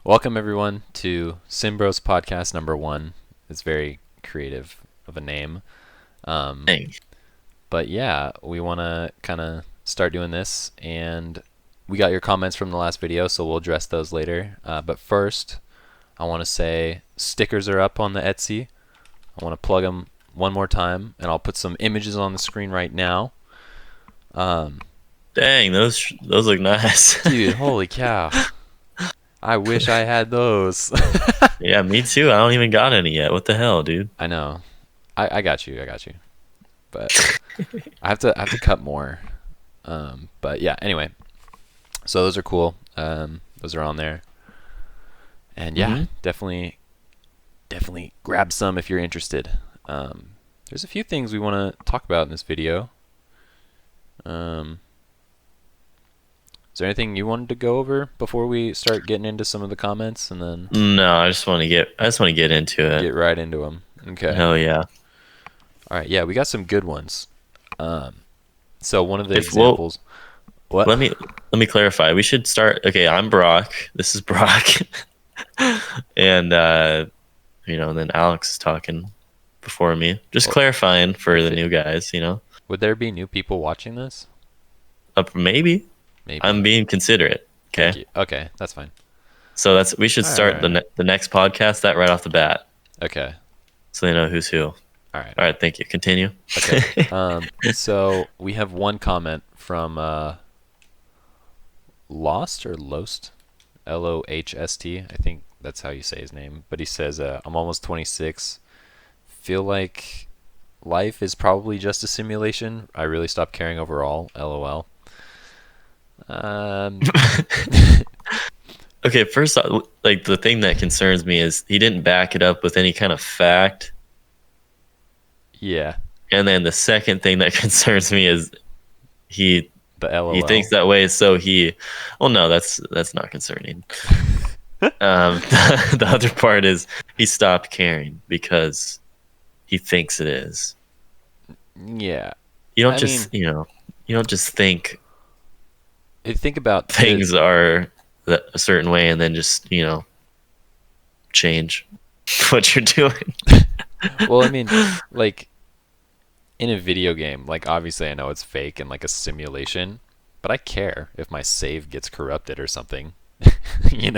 Welcome everyone to Simbros Podcast number 1. It's very creative of a name. Dang. But yeah, we want to kind of start doing this, and we got your comments from the last video, so we'll address those later. But first, I want to say stickers are up on the Etsy. I want to plug them one more time, and I'll put some images on the screen right now. Dang, those look nice. Dude, holy cow. I wish I had those. Yeah, me too. I don't even got any yet. What the hell, dude? I know. I got you. But I have to cut more. But yeah, anyway. So those are cool. Those are on there. And yeah, definitely grab some if you're interested. There's a few things we want to talk about in this video. Is there anything you wanted to go over before we start getting into some of the comments, and then No, I just want to get into it. get right into them? Okay. Hell yeah. All right. Yeah, we got some good ones. So one of the If- well, examples. What? Let me clarify. We should start. Okay, I'm Brock. This is Brock, and then Alex is talking before me. Just clarifying for the new guys. Would there be new people watching this? Maybe Maybe. I'm being considerate. Thank Okay, you. Okay, that's fine. so we should start Alright. the next podcast that right off the bat, Okay. so they know who's who. All right. All right, thank you. Continue. Okay. So we have one comment from Lost or Lost, Lohst. I think that's how you say his name. But he says, "I'm almost 26. Feel like life is probably just a simulation. I really stopped caring overall. LOL." Okay, first, like the thing that concerns me is he didn't back it up with any kind of fact. Yeah. And then the second thing that concerns me is he The LOL. he thinks that way, so well, no, that's not concerning. The other part is he stopped caring because he thinks it is. Yeah. You don't I you don't just think Think about things are a certain way and then just change what you're doing. Well, I mean, like in a video game, like obviously I know it's fake and like a simulation, but I care if my save gets corrupted or something,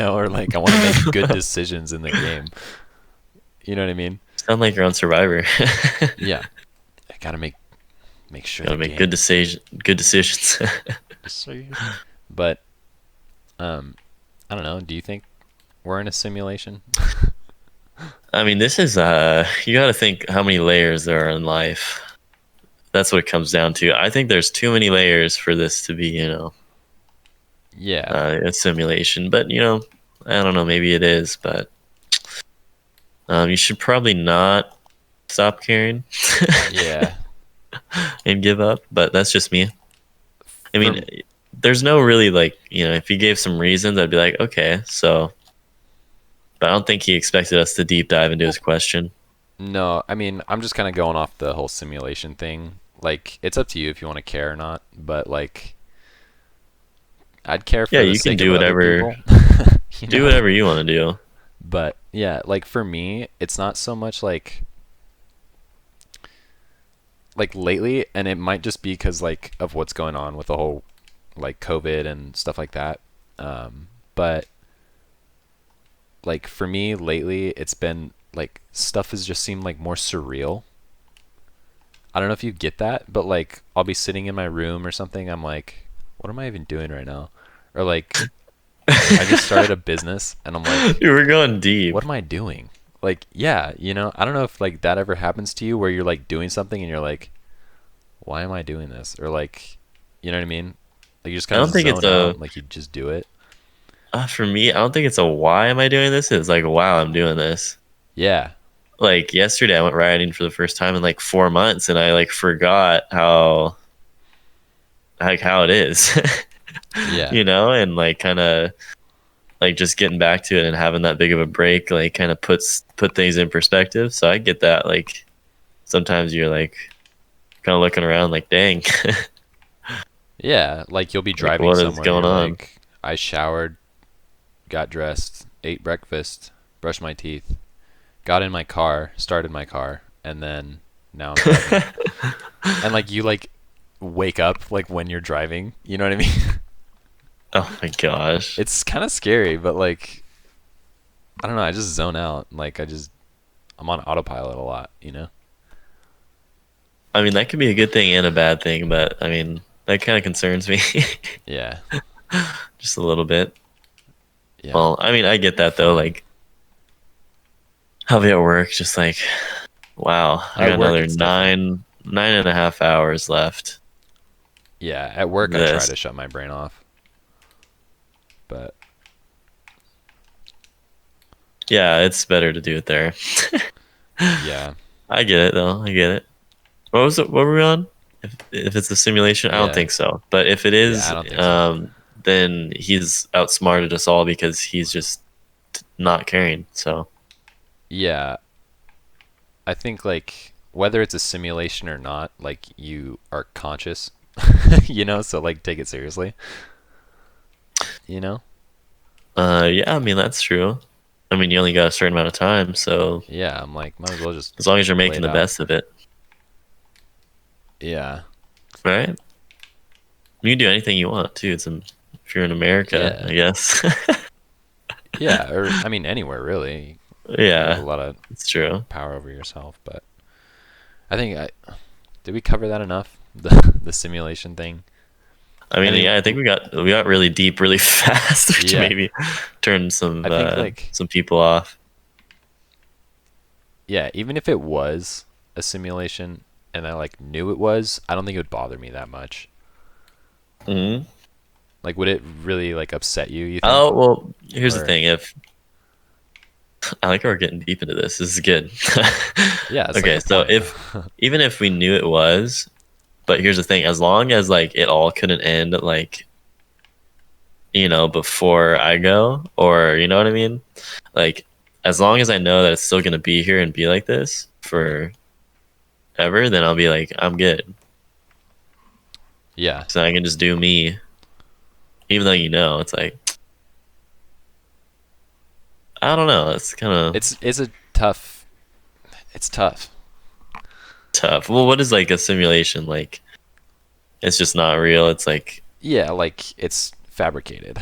or like I want to make good decisions in the game. You know what I mean? Sound like you're on Survivor. Yeah. I gotta make sure. Gotta the make game- good decisions. But, I don't know. Do you think we're in a simulation? I mean, this is you got to think how many layers there are in life. That's what it comes down to. I think there's too many layers for this to be, Yeah. a simulation. But I don't know. Maybe it is. But you should probably not stop caring Yeah. and give up. But that's just me. I mean, there's no really if you gave some reasons, I'd be like, okay, so. But I don't think he expected us to deep dive into his question. No, I mean, I'm just kind of going off the whole simulation thing. Like, it's up to you if you want to care or not, but like, I'd care for Yeah, the you can sake do of other whatever. people. Do whatever you want to do. But yeah, like for me, it's not so much like lately, and it might just be because like of what's going on with the whole like COVID and stuff like that. But like for me lately, it's been like stuff has just seemed like more surreal. I don't know if you get that, but like I'll be sitting in my room or something. I'm like, what am I even doing right now? Or like I just started a business and I'm like, You were going deep. what am I doing? Like, yeah, I don't know if like that ever happens to you where you're like doing something and you're like, why am I doing this? Or like, you know what I mean? Like you just kind I of don't think it's zone a- out, like you just do it. For me, I don't think it's a why am I doing this. It's like, wow, I'm doing this. Yeah. Like yesterday, I went riding for the first time in like 4 months, and I like forgot how it is, Yeah. and like kind of like just getting back to it and having that big of a break, like kind of put things in perspective. So I get that. Like sometimes you're like kind of looking around, like, dang, Yeah, like you'll be driving what is somewhere. going You're on? like, I showered, got dressed, ate breakfast, brushed my teeth, got in my car, started my car, and then now I'm driving. And like you like wake up like when you're driving, you know what I mean? Oh my gosh. It's kind of scary, but like I don't know, I just zone out. Like I'm on autopilot a lot, you know? I mean, that could be a good thing and a bad thing, but I mean, that kind of concerns me Yeah. just a little bit. Yeah. Well, I mean, I get that though. Like, I'll be at work, just like, wow, I At got work, another it's different. 9.5 hours left. Yeah, at work I try This, to shut my brain off. But yeah, it's better to do it there. yeah. I get it though. I get it. What was it? What were we on? If it's a simulation, I don't Yeah. think so. But if it Yeah, I is, don't think so. then he's outsmarted us all because he's just not caring. So Yeah, I think like whether it's a simulation or not, like you are conscious, you know, so like take it seriously, you know? yeah, I mean that's true. I mean you only got a certain amount of time, so Yeah, I'm like might as well just as long as you're play making it the out. best of it, Yeah. right? You can do anything you want too. If you're in America, Yeah. I guess. Yeah, or I mean anywhere really. You have a Yeah, lot of it's true. power over yourself, but I think I did we cover that enough? The simulation thing? I I mean, mean, yeah, I think we got really deep really fast, which yeah. maybe turned some I think like some people off. yeah, even if it was a simulation and I like knew it was, I don't think it would bother me that much. Hmm. Like, would it really like upset you? You think? Oh well, here's the Or thing. If I like how we're getting deep into this, this is good. yeah, it's like Okay, the so point. if even if we knew it was, but here's the thing: as long as like it all couldn't end like before I go, or you know what I mean, like as long as I know that it's still gonna be here and be like this forever, then I'll be like I'm good. Yeah, So I can just do me, even though it's like I don't know. It's kind of it's a tough. It's tough. tough. Well, what is like a simulation? Like it's just not real. It's like Yeah, like it's fabricated.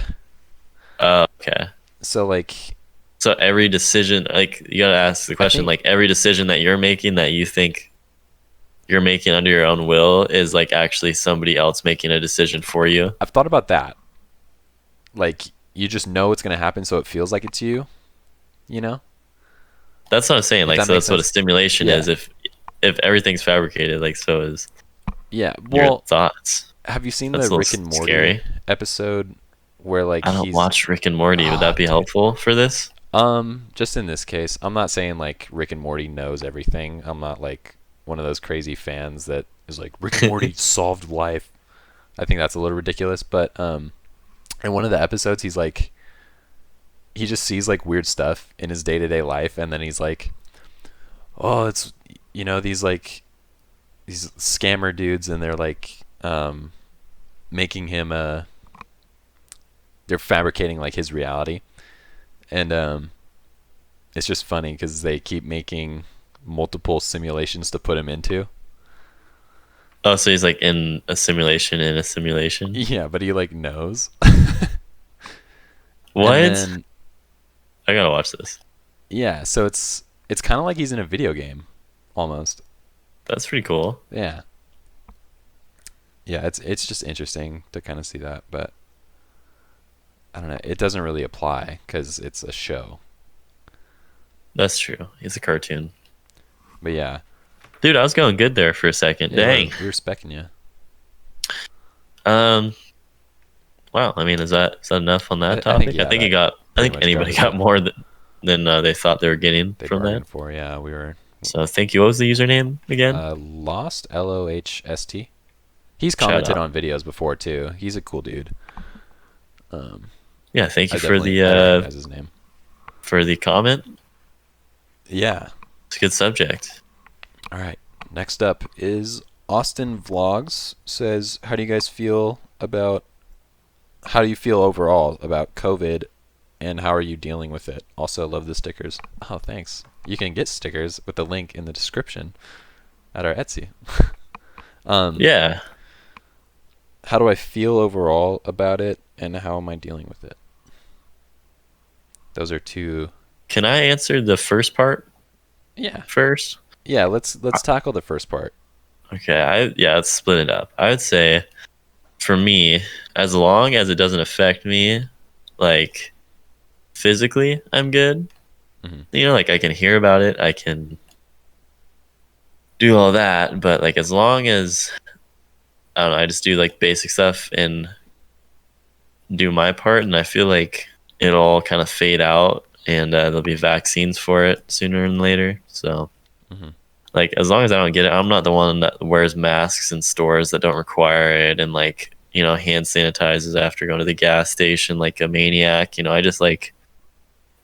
okay. So like, So every decision, like you gotta ask the I question, think like every decision that you're making that you think you're making under your own will is like actually somebody else making a decision for you. I've thought about that. Like, you just know it's gonna happen, so it feels like it's you. You know, That's what I'm saying. if Like that so makes that's what a sense. stimulation Yeah. is. If everything's fabricated, like so is Yeah. your Well, thoughts. have you seen That's the a little Rick and Morty scary. episode where like I don't he's watch Rick and Morty. Would that be dude. helpful for this? Just in this case, I'm not saying like Rick and Morty knows everything. I'm not like one of those crazy fans that is like Rick and Morty solved life. I think that's a little ridiculous, but in one of the episodes he's like he just sees like weird stuff in his day-to-day life and then he's like, "Oh, it's these like these scammer dudes and they're like making him they're fabricating like his reality." And it's just funny because they keep making multiple simulations to put him into. Oh, so he's like in a simulation in a simulation. Yeah, but he like knows. And What? then I gotta watch this. yeah, so it's kind of like he's in a video game, almost. That's pretty cool. Yeah, yeah, it's just interesting to kind of see that, but I don't know. It doesn't really apply because it's a show. That's true. It's a cartoon. But yeah, Dude, I was going good there for a second. yeah, Dang. we were specking you. Um. Wow. I mean, is that enough on that I think topic? I yeah, think it that got. I pretty think much anybody covers got it. more than they thought they were getting They from that. bargained for. Yeah, we were So thank you. What was the username again? Lost LOHST. He's Shout commented out. on videos before too. He's a cool dude. Um, Yeah. Thank I you for definitely I recognize his name. the comment. Yeah. It's a good subject. All right. Next up is Austin Vlogs says, how do you feel overall about COVID And how are you dealing with it? Also, love the stickers. Oh, thanks. You can get stickers with the link in the description at our Etsy. um, Yeah. how do I feel overall about it, and how am I dealing with it? Those are two. Can I answer the first part Yeah, first? yeah. Let's tackle the first part. Okay. Let's split it up. I would say for me, as long as it doesn't affect me, like physically, I'm good. Hmm. Like I can hear about it, I can do all that, but like as long as I don't know, I just do like basic stuff and do my part, and I feel like it'll all kind of fade out, and there'll be vaccines for it sooner than later. So, Hmm. like, as long as I don't get it, I'm not the one that wears masks in stores that don't require it, and like, hand sanitizes after going to the gas station like a maniac. I just like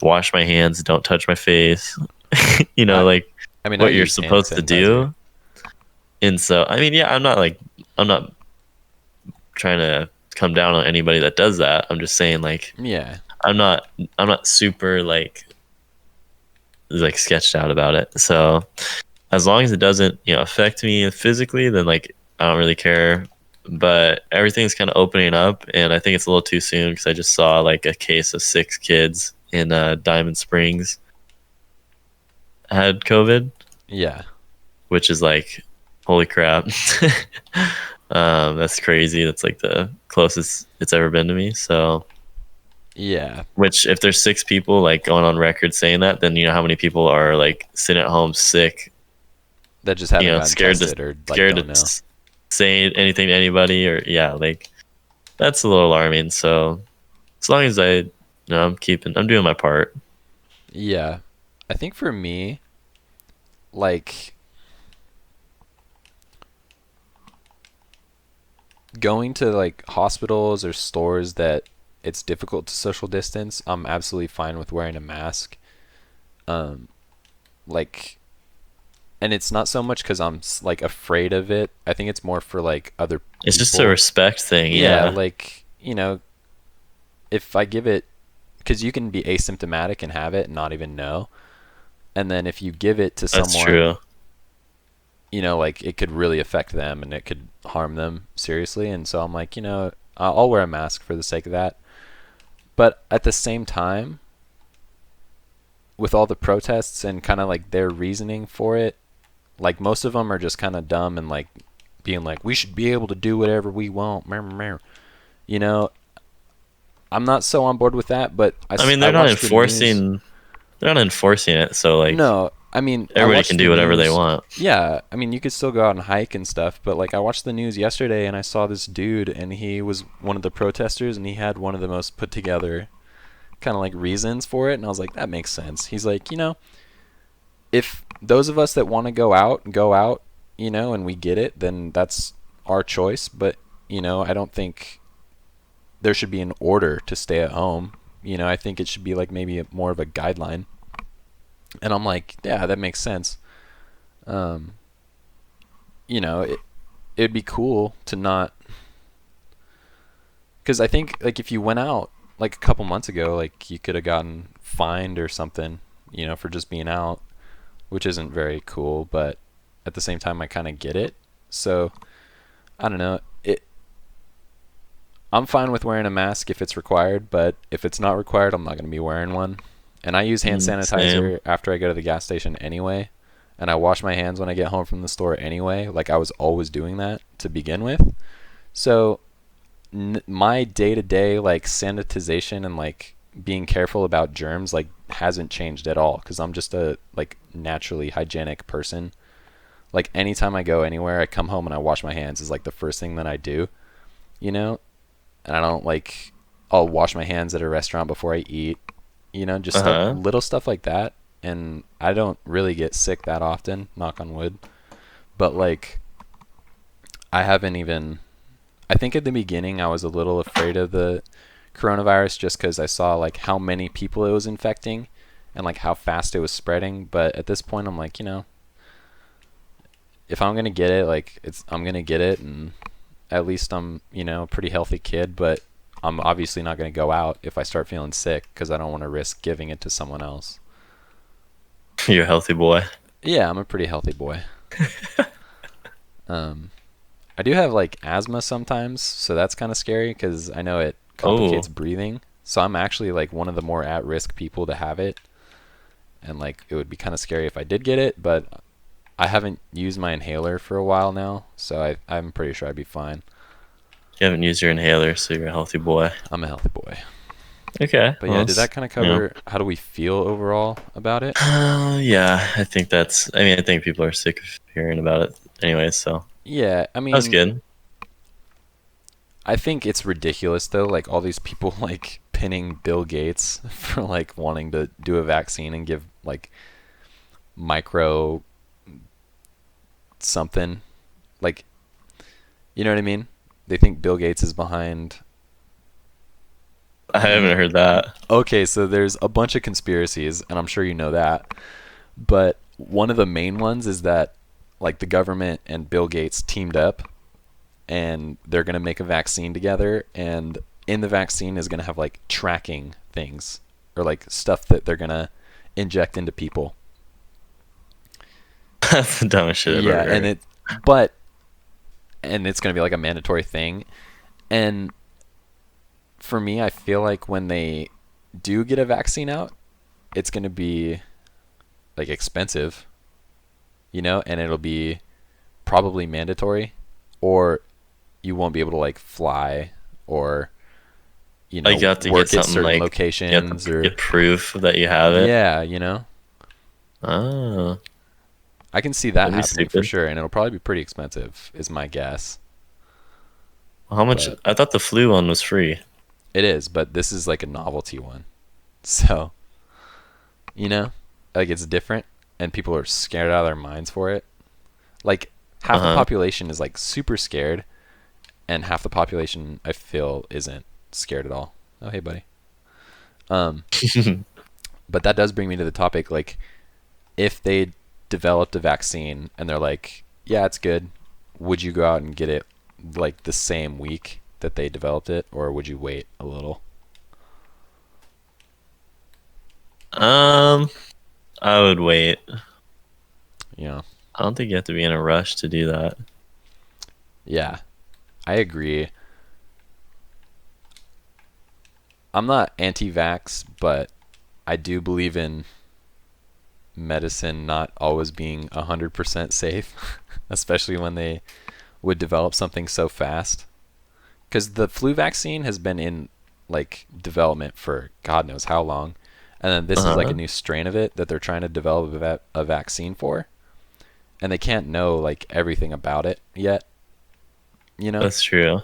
wash my hands, don't touch my face. I Like I mean, I what you're use hand supposed to sanitizer. do. And so, I mean, yeah, I'm not trying to come down on anybody that does that. I'm just saying, like, Yeah, I'm not, I'm not super like sketched out about it. So as long as it doesn't, affect me physically, then like I don't really care. But everything's kind of opening up, and I think it's a little too soon because I just saw like a case of 6 kids in Diamond Springs had COVID, yeah, which is like, holy crap. That's crazy. That's like the closest it's ever been to me. So, yeah. which if there's 6 people like going on record saying that, then you know how many people are like sitting at home sick, That just haven't gotten scared tested or like scared don't to know. say anything to anybody, or yeah, like that's a little alarming. So as long as I'm doing my part. Yeah, I think for me, like going to like hospitals or stores that it's difficult to social distance, I'm absolutely fine with wearing a mask. Um, like, and it's not so much because I'm like afraid of it. I think it's more for like other It's just a people. respect thing. Yeah, Yeah, like if I give it, because you can be asymptomatic and have it and not even know, and then if you give it to that's someone, true. like it could really affect them and it could harm them seriously. And so I'm like, I'll wear a mask for the sake of that. But at the same time, with all the protests and kind of like their reasoning for it, like most of them are just kind of dumb and like being like, we should be able to do whatever we want. Meh, meh, meh. You know, I'm not so on board with that, but I mean, I watch the news. they're not enforcing it, so like No, I mean, I everybody watch can the do whatever they news. want. Yeah, I mean, you could still go out and hike and stuff, but like I watched the news yesterday and I saw this dude and he was one of the protesters and he had one of the most put together kind of like reasons for it and I was like, that makes sense. He's like, if those of us that want to go out, and we get it, then that's our choice, but I don't think there should be an order to stay at home. I think it should be like maybe more of a guideline. And I'm like, yeah, that makes sense. Um, it'd be cool to not, because I think like if you went out like a couple months ago, like you could have gotten fined or something, for just being out, which isn't very cool. But at the same time, I kind of get it. So I don't know. I'm fine with wearing a mask if it's required, but if it's not required, I'm not going to be wearing one. And I use hand Same. sanitizer after I go to the gas station anyway. And I wash my hands when I get home from the store anyway. Like I was always doing that to begin with. So my day to day like sanitization and like being careful about germs like hasn't changed at all because I'm just a like naturally hygienic person. Like anytime I go anywhere, I come home and I wash my hands is like the first thing that I do, you know? And I don't like I'll wash my hands at a restaurant before I eat, just stuff Uh-huh. little stuff like that. And I don't really get sick that often, knock on wood. But like I haven't even I think at the beginning I was a little afraid of the coronavirus just because I saw like how many people it was infecting and like how fast it was spreading. But at this point, I'm like, if I'm gonna get it, like I'm gonna get it, and at least I'm a pretty healthy kid. But I'm obviously not going to go out if I start feeling sick because I don't want to risk giving it to someone else. You're a healthy boy. Yeah, I'm a pretty healthy boy. Um, I do have like asthma sometimes, so that's kind of scary because I know it complicates Oh, breathing. So I'm actually like one of the more at-risk people to have it, and like it would be kind of scary if I did get it, but I haven't used my inhaler for a while now, so I'm pretty sure I'd be fine. you haven't used your inhaler, so you're a healthy boy. I'm a healthy boy. Okay. But Well, yeah, did that kind of you know. cover how do we feel overall about it? Yeah, I think that's. I mean, I think people are sick of hearing about it anyway. So Yeah, I that's mean, good. I think it's ridiculous though, like all these people like pinning Bill Gates for like wanting to do a vaccine and give like micro something. Like, you know what I mean? They think Bill Gates is behind. I haven't heard that. Okay, so there's a bunch of conspiracies, and I'm sure you know that. But one of the main ones is that like the government and Bill Gates teamed up and they're going to make a vaccine together, and in the vaccine is going to have like tracking things or like stuff that they're going to inject into people. That's the dumbest shit I've Yeah, ever and heard. it but and it's going to be like a mandatory thing. And for me, I feel like when they do get a vaccine out, it's going to be like expensive, you know, and it'll be probably mandatory, or you won't be able to like fly or Like you have to get work at something certain like you have locations to or get proof that you have it. yeah, Oh, I can see that that'd be happening for stupid. sure, and it'll probably be pretty expensive, is my guess. Well, how much? But I thought the flu one was free. it is, but this is like a novelty one, so you know, like it's different, and people are scared out of their minds for it. Like Uh half the huh. population is like super scared, and half the population I feel isn't scared at all. Oh hey buddy. Um, but that does bring me to the topic, like if they developed a vaccine and they're like, yeah, it's good, would you go out and get it like the same week that they developed it, or would you wait a little? um, I would wait. You know, I don't think you have to be in a rush to do that. yeah, I agree. I'm not anti-vax, but I do believe in medicine not always being 100% safe, especially when they would develop something so fast. Because the flu vaccine has been in like development for God knows how long, and then this is like a Uh huh. new strain of it that they're trying to develop a vaccine for, and they can't know like everything about it yet, you know. That's true.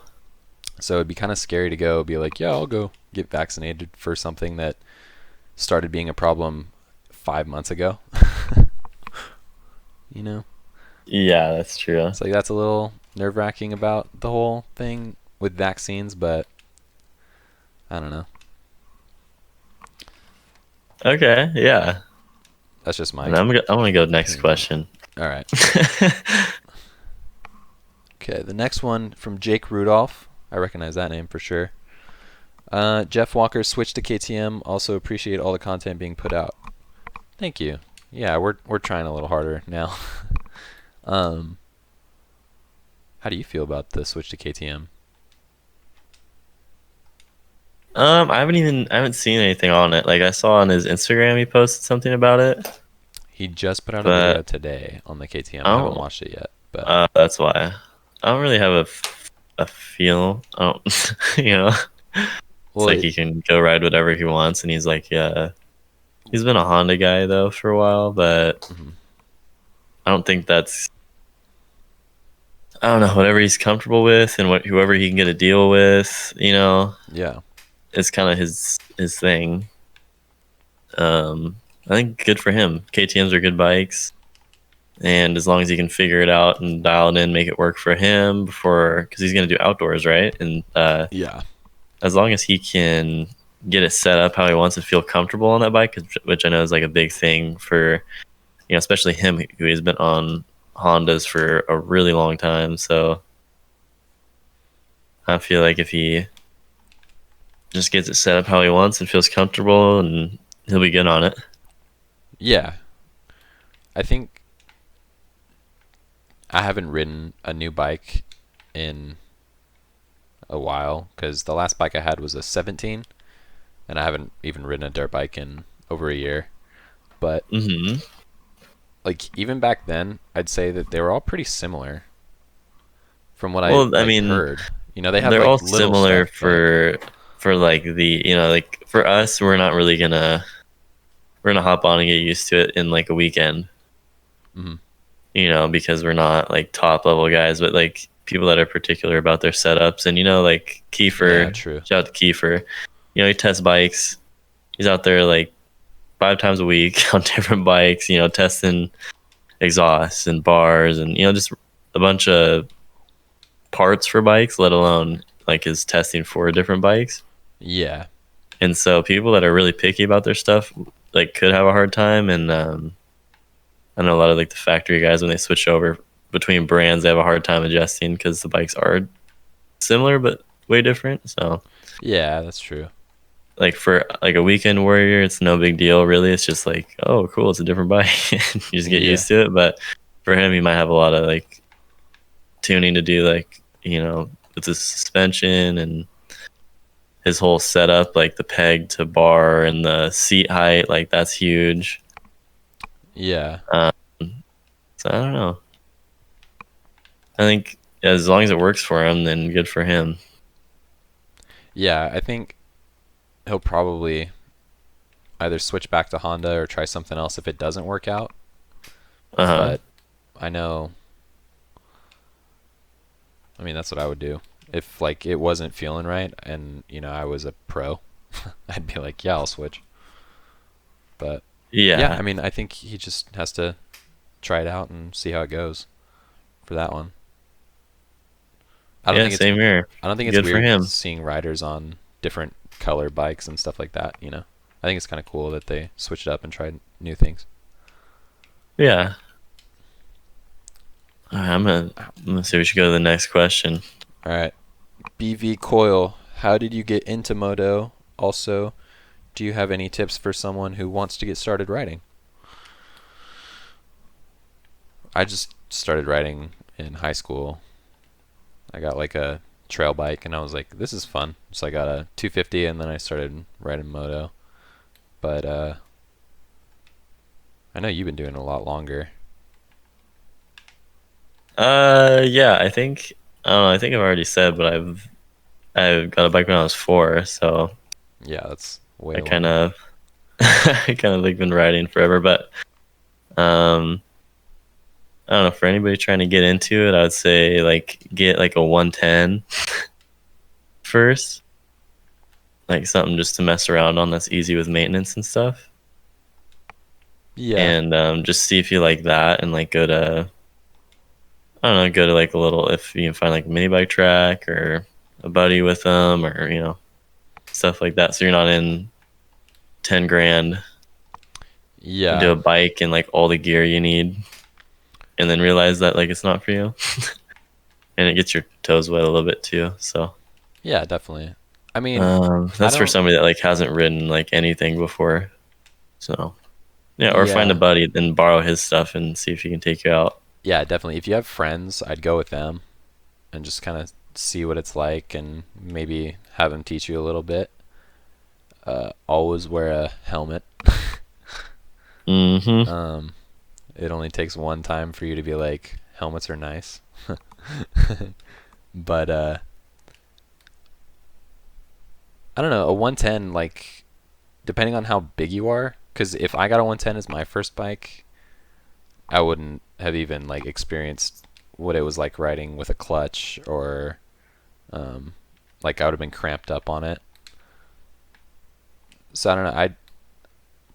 So it'd be kind of scary to go be like, yeah, I'll go get vaccinated for something that started being a problem 5 months ago. You know, Yeah, that's true. it's like that's a little nerve wracking about the whole thing with vaccines, but I don't know. Okay. Yeah. That's just my And I'm gonna go next opinion on question. it. All right. Okay, the next one from Jake Rudolph. I recognize that name for sure. Jeff Walker switched to KTM. Also appreciate all the content being put out. Thank you. Yeah, we're trying a little harder now. um, how do you feel about the switch to KTM? I haven't seen anything on it. Like I saw on his Instagram, he posted something about it, He just put out a video but today on the KTM. I I haven't don't. watched it yet, but That's why I don't really have a feel. I don't, you know, it's well, like he can go ride whatever he wants, and he's like, yeah, he's been a Honda guy though for a while, but mhm. I don't think that's. I don't know, whatever he's comfortable with, and what whoever he can get a deal with, Yeah, it's kind of his thing. I think good for him. KTM's are good bikes, and as long as he can figure it out and dial it in, make it work for him before, because he's gonna do outdoors, right? And yeah, as long as he can get it set up how he wants to feel comfortable on that bike, which I know is like a big thing for especially him who has been on Hondas for a really long time. So I feel like if he just gets it set up how he wants and feels comfortable, and he'll be good on it. Yeah, I think I haven't ridden a new bike in a while because the last bike I had was a 17, and I haven't even ridden a dirt bike in over a year. But Hmm. like even back then, I'd say that they were all pretty similar from what I Well, I like mean, heard. You know, they had they're all like little similar stuff, but for like the, like for us, we're gonna hop on and get used to it in like a weekend, mhm. because we're not like top level guys, but like people that are particular about their setups. And like Yeah, Kiefer, true. shout out to Kiefer. He tests bikes. He's out there like 5 times a week on different bikes, testing exhausts and bars and just a bunch of parts for bikes, let alone like his testing for different bikes. Yeah, And so people that are really picky about their stuff like could have a hard time. And I know a lot of like the factory guys, when they switch over between brands, they have a hard time adjusting because the bikes are similar but way different. So yeah, that's true. like for like a weekend warrior, it's no big deal really. It's just like, oh cool, it's a different bike. You just get Yeah, used to it. But for him, he might have a lot of like tuning to do, like with his suspension and his whole setup, like the peg to bar and the seat height, like that's huge. yeah, um, so I don't know. I think as long as it works for him, then good for him. yeah. I think he'll probably either switch back to Honda or try something else if it doesn't work out. Uh-huh. But I know, I mean, that's what I would do if like it wasn't feeling right, and I was a pro. I'd be like, yeah, I'll switch. But yeah, Yeah. I mean, I think he just has to try it out and see how it goes for that one. I don't Yeah, think it's same here. I don't think it's Good for weird him. seeing riders on different color bikes and stuff like that. I think it's kind of cool that they switched up and tried new things. Yeah. All right, I'm gonna say we should go to the next question. All right. BV Coil, how did you get into moto? Also, do you have any tips for someone who wants to get started riding? I just started riding in high school. I got like a trail bike and I was like, this is fun. So I got a 250 and then I started riding moto. But I know you've been doing it a lot longer. Yeah, I don't know, I think I've already said, but I've got a bike when I was 4, so Yeah, that's way I kind longer. of I kind of like been riding forever. But um I don't know, for anybody trying to get into it, I would say like get like a 110 first, like something just to mess around on that's easy with maintenance and stuff. Yeah. And just see if you like that, and like I don't know, go to like a little, if you can find like a mini bike track or a buddy with them, or stuff like that. So you're not in 10 grand into Yeah. a bike and like all the gear you need, and then realize that like it's not for you, and it gets your toes wet a little bit too. So Yeah, definitely. I mean, I that's for don't somebody that like hasn't ridden like anything before. So yeah, or find a yeah. buddy and borrow his stuff and see if he can take you out. Yeah, definitely. If you have friends, I'd go with them and just kind of see what it's like and maybe have them teach you a little bit. Always wear a helmet. Mm-hmm. Um, it only takes one time for you to be like, helmets are nice. But I don't know, a 110, like, depending on how big you are, because if I got a 110 as my first bike, I wouldn't have even like experienced what it was like riding with a clutch, or um, like I would have been cramped up on it. So I don't know. I'd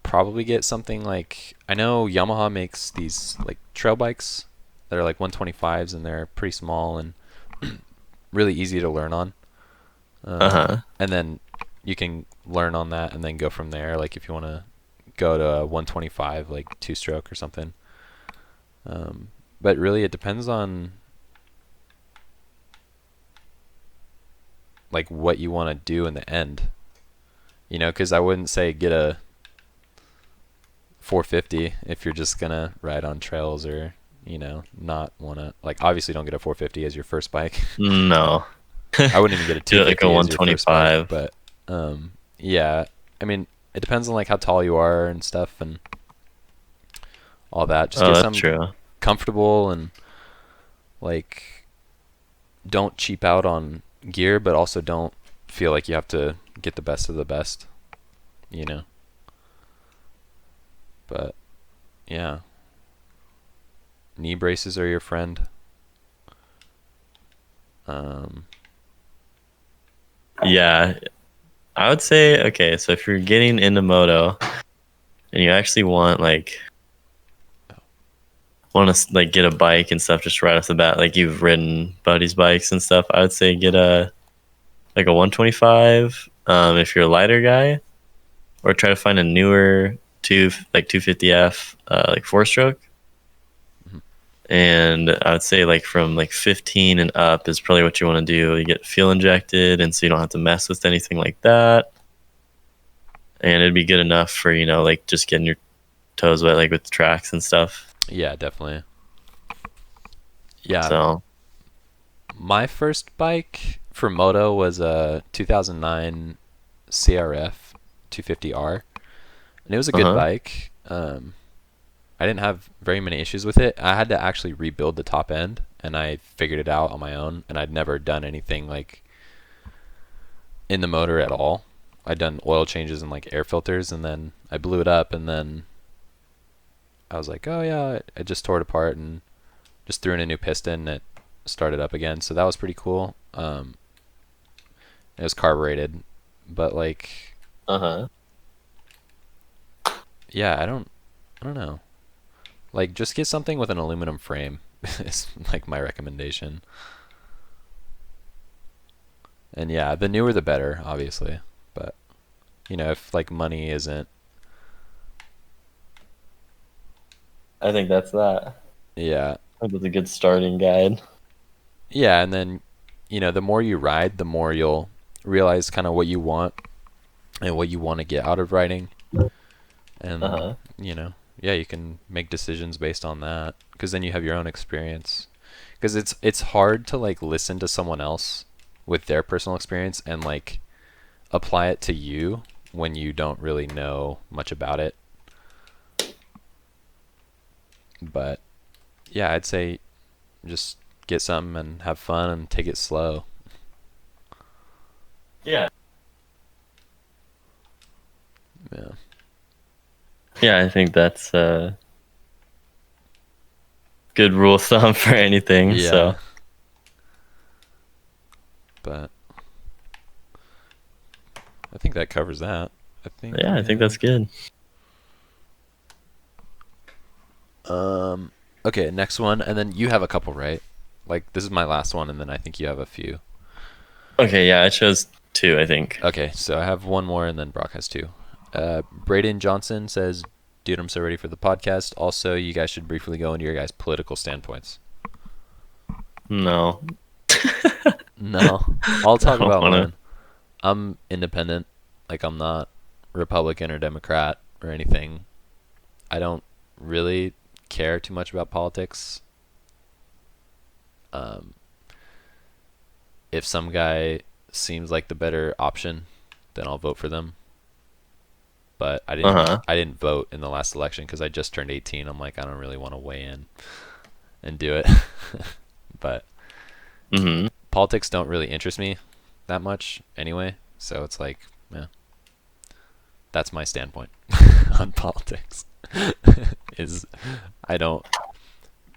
probably get something like, I know Yamaha makes these like trail bikes that are like 125s and they're pretty small and really easy to learn on. Uh-huh. And then you can learn on that and then go from there. Like if you want to go to a 125, like two stroke or something. But really, it depends on like what you want to do in the end. You know, because I wouldn't say get a 450 if you're just gonna ride on trails or not wanna like obviously don't get a 450 as your first bike. No. I wouldn't even get a Do it like a 250 as your first bike, 125. but yeah, I mean it depends on like how tall you are and stuff and all that. Just Oh, get that's some true. comfortable and like don't cheap out on gear, but also don't feel like you have to get the best of the best, you know. But yeah, knee braces are your friend. Um, Yeah, I would say okay. So if you're getting into moto and you actually want to like get a bike and stuff just right off the bat, like you've ridden buddies' bikes and stuff, I would say get a like a 125. If you're a lighter guy, or try to find a newer 250F like four stroke. mhm. And I would say like from like 15 and up is probably what you want to do. You get fuel injected, and so you don't have to mess with anything like that. And it'd be good enough for like just getting your toes wet, like with tracks and stuff. Yeah, definitely. Yeah, So, my first bike for moto was a 2009 CRF 250R, and it was a uh good huh, bike. I didn't have very many issues with it. I had to actually rebuild the top end, and I figured it out on my own. And I'd never done anything like in the motor at all. I'd done oil changes and like air filters, and then I blew it up, and then I was like, oh yeah, I just tore it apart and just threw in a new piston. And it started up again, so that was pretty cool. It was carbureted, but like, uh huh. yeah, I don't know. Like, just get something with an aluminum frame is like my recommendation. And yeah, the newer the better, obviously. But if like money isn't, I think that's that. yeah, I think that's a good starting guide. yeah, and then the more you ride, the more you'll realize kind of what you want and what you want to get out of riding, Uh and huh. yeah, you can make decisions based on that because then you have your own experience. Because it's hard to like listen to someone else with their personal experience and like apply it to you when you don't really know much about it. But yeah, I'd say just get something and have fun and take it slow. Yeah. Yeah. Yeah, I think that's a good rule of thumb for anything. Yeah. So, But I think that covers that. I think yeah, we I think that's have good. okay, next one and then you have a couple, right? Like this is my last one and then I think you have a few. Okay, yeah, I chose two, I think. Okay, so I have one more and then Brock has two. Braden Johnson says, "Dude, I'm so ready for the podcast. Also, you guys should briefly go into your guys' political standpoints." No, No, I'll I talk don't about want to. mine. I'm independent. Like I'm not Republican or Democrat or anything. I don't really care too much about politics. Um, if some guy seems like the better option, then I'll vote for them. But Uh huh. I didn't vote in the last election because I just turned 18. I'm like I don't really want to weigh in and do it. But Hmm. politics don't really interest me that much anyway. So it's like, yeah, that's my standpoint on politics. Is I don't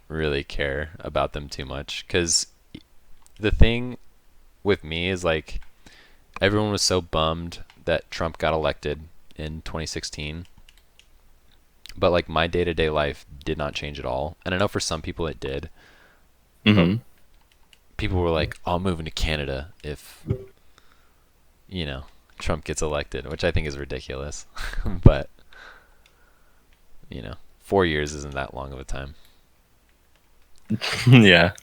really care about them too much because the thing with me is like everyone was so bummed that Trump got elected in 2016, but like my day-to-day life did not change at all. And I know for some people it did, but Hmm. people were like, "I'll move into Canada if you know Trump gets elected," which I think is ridiculous. But 4 years isn't that long of a time. Yeah.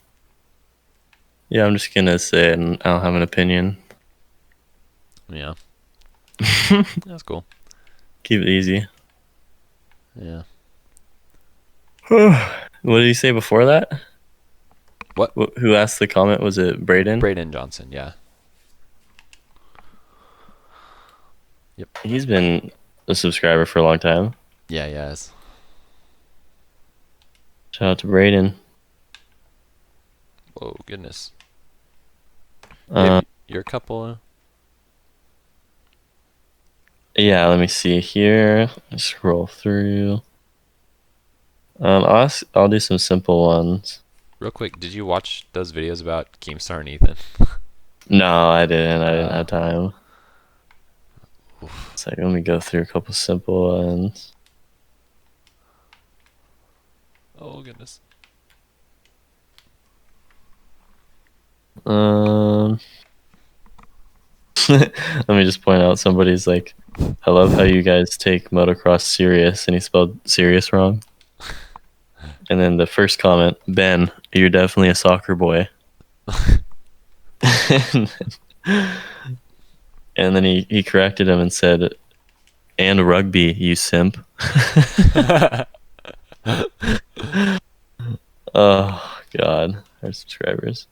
Yeah, I'm just gonna say it and I don't have an opinion. Yeah. That's cool. Keep it easy. Yeah. What did you say before that? What? Who asked the comment? Was it Braden? Braden Johnson. Yeah. Yep. He's been a subscriber for a long time. Yeah. Yes. Shout out to Braden. Oh goodness. Uh, Your couple. yeah, let me see here. Scroll through. I'll do some simple ones. Real quick, did you watch those videos about Keemstar and Ethan? No, I didn't. I didn't have time. Oof. So let me go through a couple simple ones. Oh goodness. Let me just point out somebody's like, I love how you guys take motocross serious, and he spelled serious wrong. And then the first comment, Ben, you're definitely a soccer boy. and then he corrected him and said, and rugby, you simp. Oh, God. Our subscribers.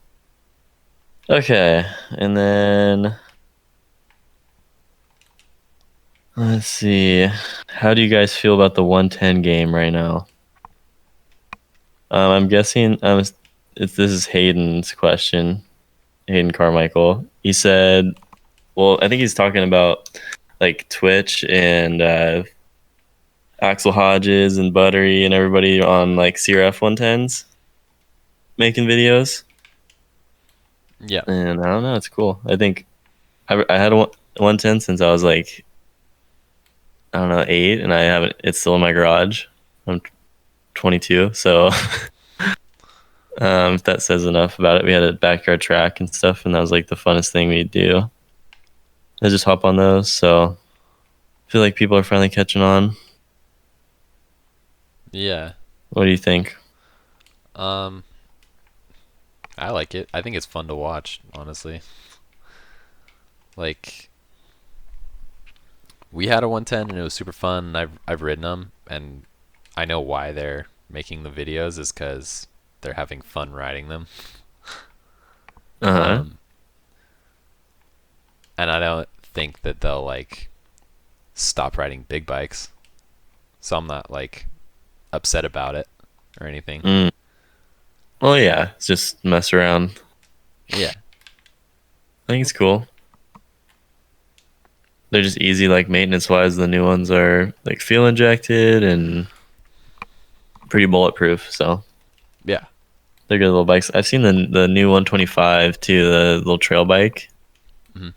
Okay. And then let's see. How do you guys feel about the 110 game right now? I'm guessing this is Hayden's question. Hayden Carmichael. He said, well, I think he's talking about like Twitch and Axel Hodges and Buttery and everybody on like CRF 110s making videos. Yeah. And I don't know, it's cool. I think I had a 110 since I was like, I don't know, 8, and I haven't. It's still in my garage. I'm 22, so if that says enough about it. We had a backyard track and stuff, and that was like the funnest thing we'd do. I just hop on those, so I feel like people are finally catching on. Yeah. What do you think? I like it. I think it's fun to watch, honestly. Like, we had a 110 and it was super fun. I've ridden them, and I know why they're making the videos is because they're having fun riding them. Uh-huh. And I don't think that they'll like stop riding big bikes, so I'm not like upset about it or anything. Well, yeah, it's just mess around. Yeah. I think it's cool. They're just easy, like maintenance wise. The new ones are like fuel injected and pretty bulletproof, so Yeah. they're good little bikes. I've seen the new 125 too, the little trail bike. Mhm.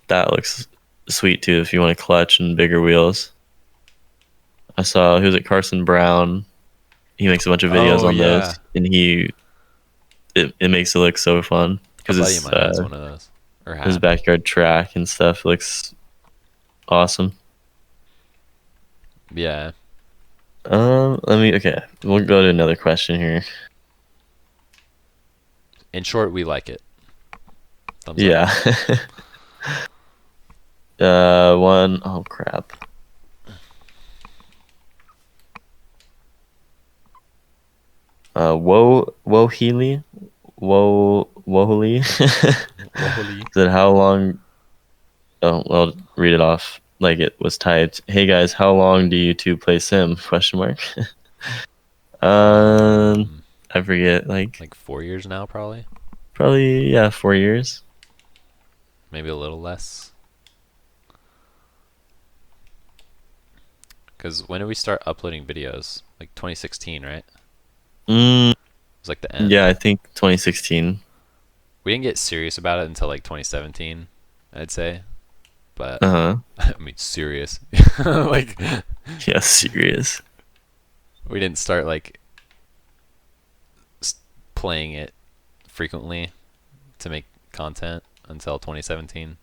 That looks sweet too if you want a clutch and bigger wheels. I saw who's it, Carson Brown. He makes a bunch of videos Oh on yeah. those, and it makes it look so fun A because buddy of it's mine has one of those, or his had. backyard track and stuff looks awesome. Yeah. Okay, we'll go to another question here. In short, we like it. Thumbs up. Yeah. Oh crap. Woheli? Woheli? Wobbly. Said how long? Oh, well, read it off like it was typed. Hey guys, how long do you two play Sim? Question mark. Um, I forget. Like 4 years now, probably. probably, yeah, 4 years. Maybe a little less. Because when did we start uploading videos? Like 2016, right? Mm, It was like the end. yeah, I think 2016. We didn't get serious about it until like 2017, I'd say. But Uh huh. I mean, serious. Like, Yeah, serious. we didn't start like playing it frequently to make content until 2017.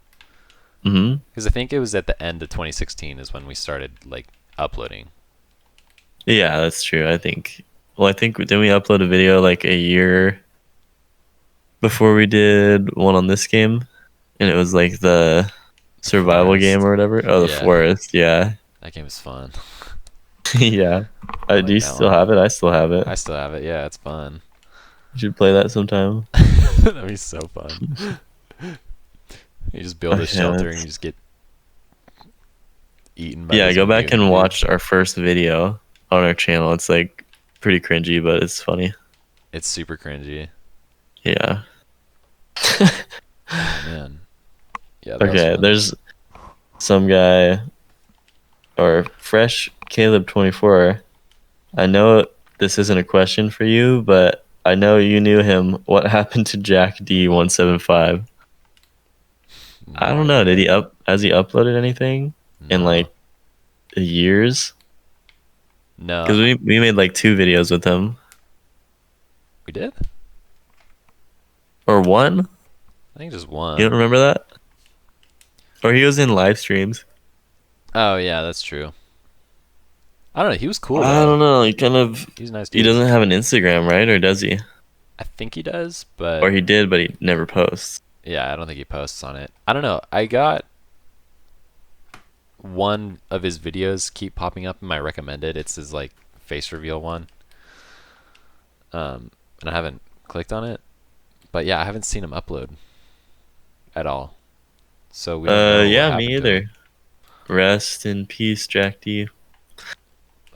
Mm-hmm. Because I think it was at the end of 2016 is when we started like uploading. Yeah, that's true. I think. Well, I think didn't we upload a video like a year before we did one on this game, and it was like survival game Forest. or whatever. Oh, the Yeah, forest. Yeah. that game is fun. Yeah. I Do like you that still one. have it? I still have it. I still have it. Yeah, it's fun. You should play that sometime. That'd be so fun. You just build a Okay, shelter and you just get eaten by yeah, this go back mutant and dude. watch our first video on our channel. It's like pretty cringy, but it's funny. It's super cringy. Yeah. Oh man. Yeah, that was Okay, fun. there's some guy or Fresh Caleb 24. I know this isn't a question for you, but I know you knew him. What happened to Jack D175? I No don't know. Did idea. he up has he uploaded anything in No. like years? No. Because we made like 2 videos with him. We did? Or one? I think just You don't one. remember that? Or he was in live streams. Oh yeah, that's true. I don't know. He was cool I though. don't know. He kind of He's a nice he dude. doesn't have an Instagram, right? Or does he? I think he does, but Or he did, but he never posts. yeah, I don't think he posts on it. I don't know. I got one of his videos keep popping up in my recommended. It's his like face reveal one. And I haven't clicked on it. But yeah, I haven't seen him upload at all. So we don't know what Yeah, happened me to him. either. Rest in peace, Jack D.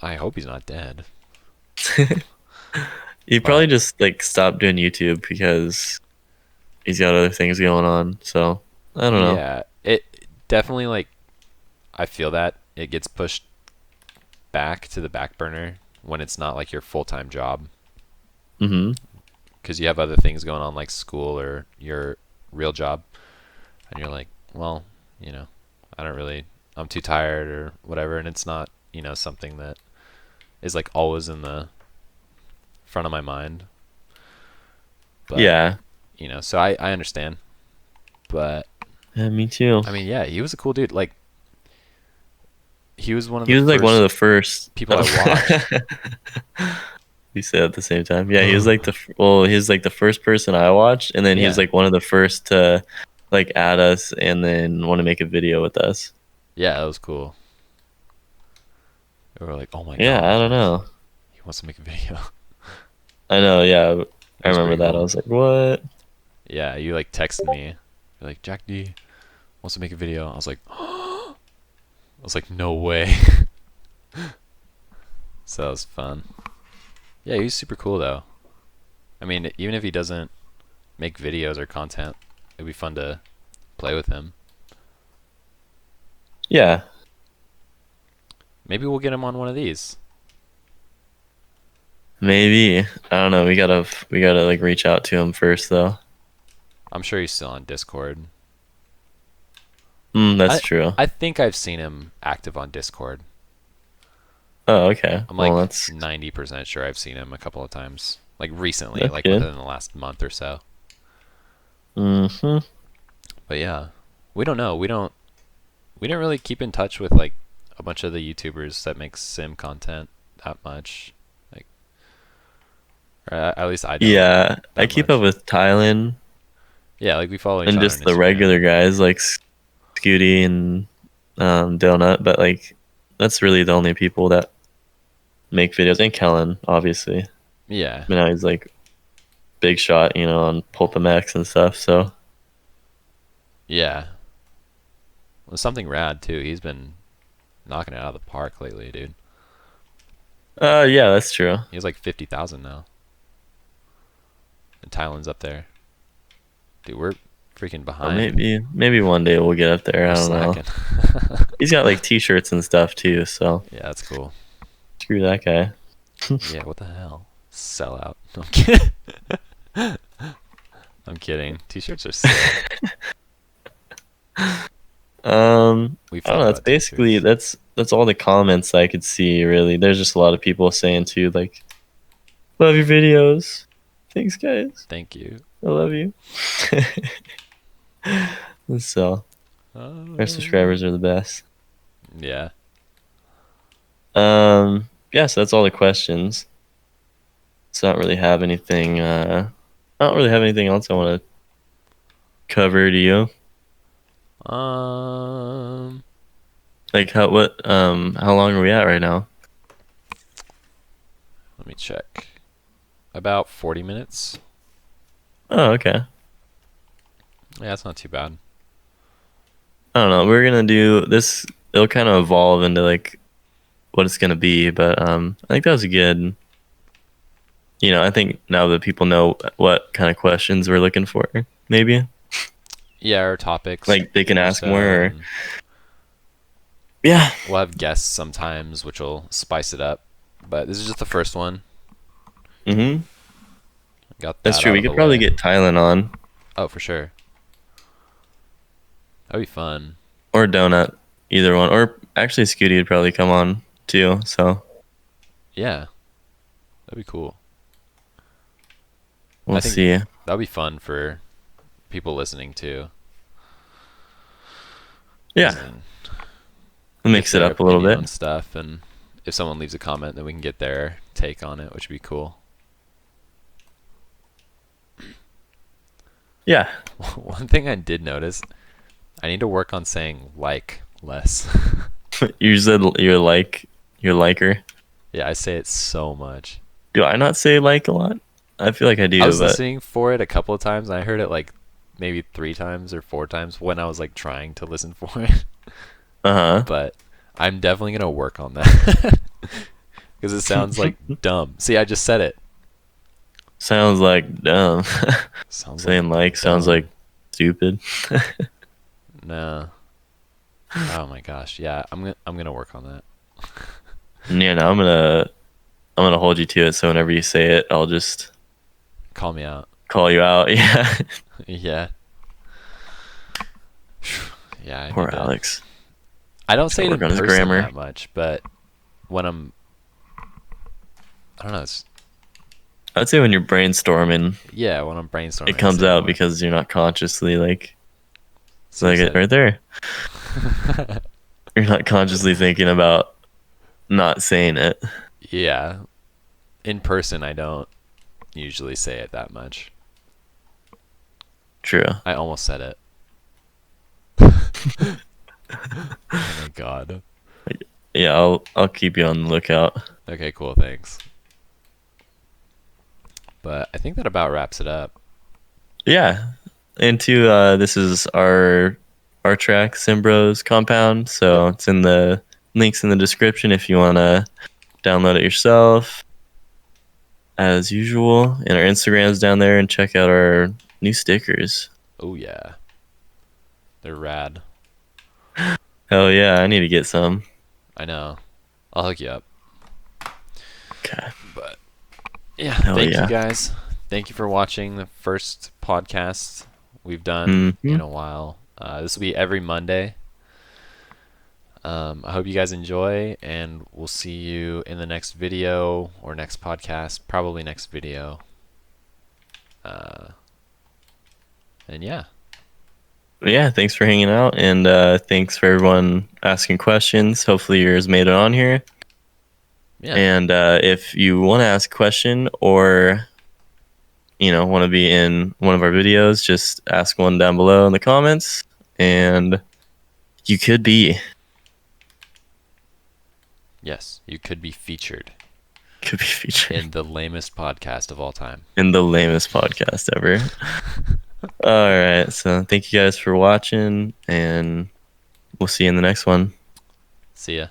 I hope he's not dead. He But probably just like stopped doing YouTube because he's got other things going on. So I don't know. yeah, it definitely like I feel that it gets pushed back to the back burner when it's not like your full-time job Hmm. because you have other things going on like school or your real job and you're like, well, you know, I don't really I'm too tired or whatever and it's not, something that is like always in the front of my mind. But, Yeah. so I understand. But Yeah, me too. I mean, yeah, he was a cool dude. Like he was one of He the was like one of first the first. people I watched. We said at the same time. Yeah, he was like well, he was like the first person I watched, and then he was Yeah. like one of the first to like add us and then want to make a video with us. Yeah, that was cool. We were like, oh my Yeah, god, I don't know. he wants to make a video. I know. Yeah, It I was remember pretty that. I cool. was like, what? Yeah, you like texted me. You're like, Jack D wants to make a video. I was like, I was like, no way. So that was fun. Yeah, he's super cool though. I mean, even if he doesn't make videos or content, it'd be fun to play with him. Yeah, Maybe we'll get him on one of these. maybe. I don't know. We gotta like reach out to him first, though. I'm sure he's still on Discord. That's I true. I think I've seen him active on Discord. Oh, okay. I'm Well, like that's 90% sure I've seen him a couple of times. Like recently, that's like good. within the last month or so. Hmm. But yeah, we don't know. We didn't really keep in touch with like a bunch of the YouTubers that make sim content that much. Like, or at least I don't Yeah, I that keep much. up with Tylen Yeah, like we follow each and other on just the Instagram. regular guys like Scooty and Donut, but like that's really the only people that make videos. And Kellen, obviously. Yeah, Now he's like big shot, on Pulpamex and stuff. So yeah. Well, something rad too. He's been knocking it out of the park lately, dude. yeah, that's true. He has like 50,000 now, and Tylen's up there. Dude, we're freaking Well, behind. maybe one day we'll get up there. We're I don't know. slacking. He's got like t-shirts and stuff too, so Yeah, that's cool. screw that guy. Yeah, what the hell? Sell out. No, I'm kidding. I'm kidding. T-shirts are sick. We've I don't talked know. That's about basically t-shirts. that's all the comments I could see. Really, there's just a lot of people saying too, like, love your videos. Thanks, guys. Thank you. I love you. So our subscribers are the best. Yeah. Yeah. So that's all the questions. So I don't really have anything. I don't really have anything else I want to cover. Do you? Um, Like how long are we at right now? Let me check. About 40 minutes. Oh, okay. Yeah, that's not too bad. I don't know. We're gonna do this. It'll kind of evolve into like what it's gonna be, but I think that was a good. I think now that people know what kind of questions we're looking for, maybe Yeah, our topics like they can more ask more. so, Or, and yeah. we'll have guests sometimes, which will spice it up. But this is just the first one. Mm-hmm. Got That's that true. out We of the could probably way. get Tylen on Oh, for sure. That'd be fun. or Donut, either one. Or actually, Scooty would probably come on too. So Yeah, that'd be cool. I we'll think see. that'd be fun for people listening too. 'Cause Yeah, then get mix it their up a little opinion bit. on stuff, and if someone leaves a comment, then we can get their take on it, which would be cool. Yeah, One thing I did notice, I need to work on saying like less. you said you're liker. Yeah, I say it so much. Do I not say like a lot? I feel like I I do, was but listening for it a couple of times, and I heard it like maybe 3 times or 4 times when I was like trying to listen for it. uh But I'm definitely gonna work on that because it sounds like huh. dumb. See, I just said it. Sounds like dumb. Sounds like Saying like sounds dumb. like stupid. No. Oh my gosh. Yeah, I'm gonna work on that. Yeah, no, I'm gonna hold you to it. So whenever you say it, I'll just Call me out. call you out. Yeah. Yeah. Yeah, I Poor need to. Alex. I don't He's say gotta it work in on his person grammar. that much, but when I don't know. I'd say when you're brainstorming, Yeah, when I'm brainstorming, it I comes say it out more. because you're not consciously like So you it said right there. You're not consciously thinking about not saying it. yeah. In person, I don't usually say it that much. True. I almost said it. Oh my god. Yeah, I'll keep you on the lookout. Okay, cool. Thanks. But I think that about wraps it up. Yeah. And two, this is our track, Simbros Compound. So it's in the links in the description if you wanna download it yourself. As usual. And our Instagram's down there, and check out our new stickers. Oh yeah, they're rad. Hell yeah, I need to get some. I know. I'll hook you up. Okay. But yeah, Hell thank you yeah. guys. Thank you for watching the first podcast we've done Mm-hmm. in a while. This will be every Monday. I hope you guys enjoy, and we'll see you in the next video or next podcast. Probably next video. And yeah, Yeah, thanks for hanging out, and thanks for everyone asking questions. Hopefully yours made it on here. yeah, And if you want to ask a question or want to be in one of our videos, just ask one down below in the comments, and you could be yes, you could be featured featured in the lamest podcast of all time. in the lamest podcast ever. All right, so thank you guys for watching, and we'll see you in the next one. See ya.